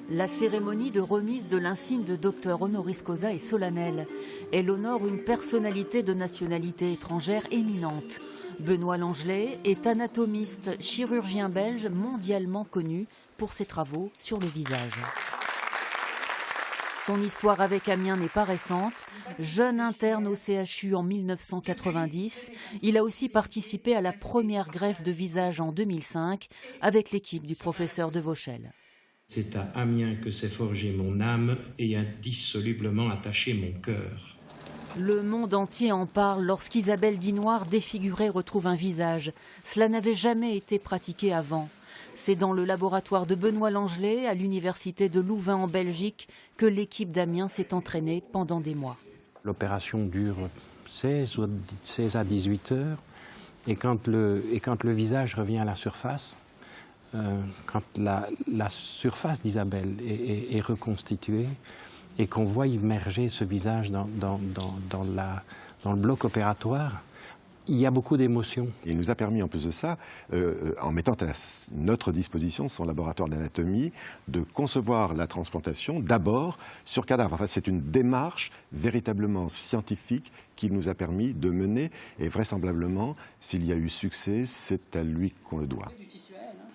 La cérémonie de remise de l'insigne de docteur honoris causa est solennelle. Elle honore une personnalité de nationalité étrangère éminente. Benoît Langelet est anatomiste, chirurgien belge mondialement connu pour ses travaux sur le visage. Son histoire avec Amiens n'est pas récente. Jeune interne au CHU en 1990, il a aussi participé à la première greffe de visage en 2005 avec l'équipe du professeur de Vauchel. C'est à Amiens que s'est forgée mon âme et indissolublement attaché mon cœur. Le monde entier en parle lorsqu'Isabelle Dinoir, défigurée, retrouve un visage. Cela n'avait jamais été pratiqué avant. C'est dans le laboratoire de Benoît Langelet, à l'université de Louvain en Belgique, que l'équipe d'Amiens s'est entraînée pendant des mois. L'opération dure 16 à 18 heures. Et quand le visage revient à la surface, quand la surface d'Isabelle est reconstituée et qu'on voit immerger ce visage dans le bloc opératoire, il y a beaucoup d'émotions. Il nous a permis, en plus de ça, en mettant à notre disposition son laboratoire d'anatomie, de concevoir la transplantation d'abord sur cadavre. Enfin, c'est une démarche véritablement scientifique qu'il nous a permis de mener. Et vraisemblablement, s'il y a eu succès, c'est à lui qu'on le doit.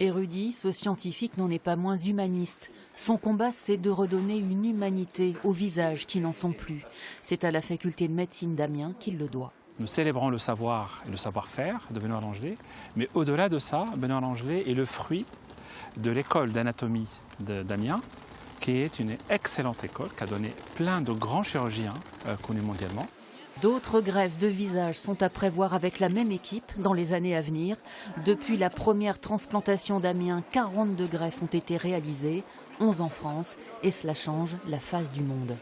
Érudit, ce scientifique n'en est pas moins humaniste. Son combat, c'est de redonner une humanité aux visages qui n'en sont plus. C'est à la faculté de médecine d'Amiens qu'il le doit. Nous célébrons le savoir et le savoir-faire de Benoît Langelet, mais au-delà de ça, Benoît Langelet est le fruit de l'école d'anatomie d'Amiens, qui est une excellente école, qui a donné plein de grands chirurgiens connus mondialement. D'autres greffes de visage sont à prévoir avec la même équipe dans les années à venir. Depuis la première transplantation d'Amiens, 42 greffes ont été réalisées, 11 en France, et cela change la face du monde.